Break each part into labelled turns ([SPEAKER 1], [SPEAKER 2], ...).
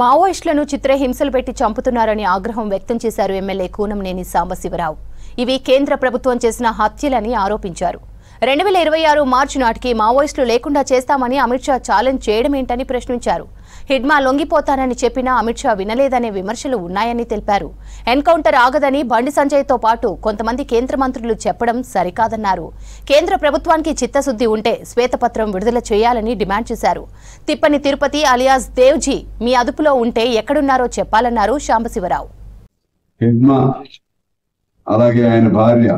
[SPEAKER 1] మావోయిస్టులను చిత్రహింసలు పెట్టి చంపుతున్నారని ఆగ్రహం వ్యక్తం చేశారు ఎమ్మెల్యే కూనంనేని సాంబశివరావు. ఇవి కేంద్ర ప్రభుత్వం చేసిన హత్యలని ఆరోపించారు. 2026 మార్చి నాటికి మావోయిస్టులు లేకుండా చేస్తామని అమిత్ షా ఛాలెంజ్ చేయడమేంటని ప్రశ్నించారు. హిడ్మా లొంగిపోతానని చెప్పినా అమిత్ షా వినలేదనే విమర్శలు ఉన్నాయని తెలిపారు. ఎన్కౌంటర్ ఆగదని బండి సంజయ్తో పాటు కొంతమంది కేంద్ర మంత్రులు చెప్పడం సరికాదన్నారు. కేంద్ర ప్రభుత్వానికి చిత్తశుద్ధి ఉంటే శ్వేతపత్రం విడుదల చేయాలని డిమాండ్ చేశారు. తిప్పని తిరుపతి అలియాస్ దేవ్జీ మీ అదుపులో ఉంటే ఎక్కడున్నారో చెప్పాలన్నారు సాంబశివరావు.
[SPEAKER 2] అలాగే ఆయన భార్య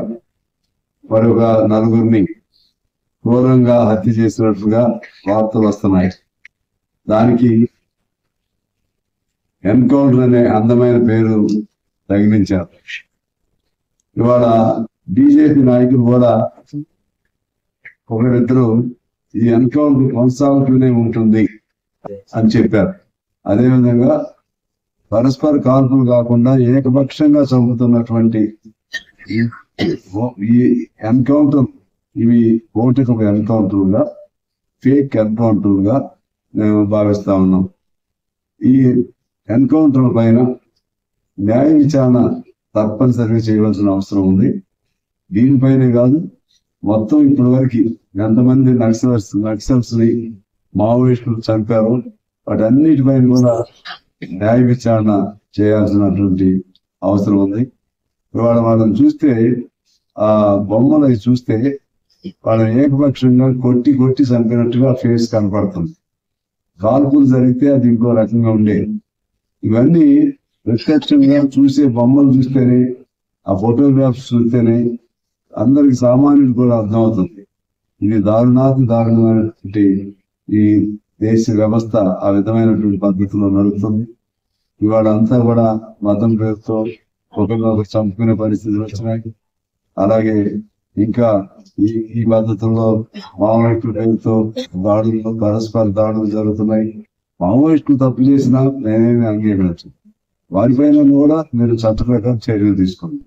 [SPEAKER 2] మరొక నలుగురిని క్రూరంగా హత్య చేసినట్లుగా వార్తలు వస్తున్నాయి. దానికి ఎన్కౌంటర్ అనే అందమైన పేరు తగిలించారు. ఇవాళ బీజేపీ నాయకులు కూడా ఒకరిద్దరు ఈ ఎన్కౌంటర్ కొనసాగుతూనే ఉంటుంది అని చెప్పారు. అదేవిధంగా పరస్పర కాల్పులు కాకుండా ఏకపక్షంగా చంపుతున్నటువంటి ఈ ఎన్కౌంటర్ ఇవి ఓటిక ఎన్కౌంటర్గా ఫేక్ ఎన్కౌంటర్గా మేము భావిస్తా ఉన్నాం. ఈ ఎన్కౌంటర్ పైన న్యాయ విచారణ తప్పనిసరిగా చేయవలసిన అవసరం ఉంది. దీనిపైనే కాదు, మొత్తం ఇప్పటి వరకు ఎంతమంది నక్సల్స్ ని మావోయిస్టులు చంపారో వాటన్నిటిపైన కూడా న్యాయ విచారణ చేయాల్సినటువంటి అవసరం ఉంది. ఇవాళ వాళ్ళని చూస్తే, ఆ బొమ్మలు చూస్తే వాళ్ళని ఏకపక్షంగా కొట్టి చంపినట్టుగా ఫేస్ కనపడుతుంది. కాల్పులు జరిగితే అది ఇంకో రకంగా ఉండేది. ఇవన్నీ ప్రత్యక్షంగా చూసే బొమ్మలు చూస్తేనే, ఆ ఫోటోగ్రాఫ్స్ చూస్తేనే అందరికి సామాన్యుడు కూడా అర్థమవుతుంది. ఇది దారుణమైనటువంటి ఈ దేశ వ్యవస్థ ఆ విధమైనటువంటి పద్ధతిలో నడుస్తుంది. ఇవాళ అంతా కూడా మతం పేరుతో ఒకరినొకరు చంపుకునే పరిస్థితులు వచ్చినాయి. అలాగే ఇంకా ఈ పద్ధతుల్లో మావోయిస్టుల పేరుతో దాడులు, పరస్పర దాడులు జరుగుతున్నాయి. మావోయిస్టులు తప్పు చేసినా నేనేమి అంగీకరించను. వారిపైన కూడా మీరు చట్ట ప్రకారం చర్యలు తీసుకోండి.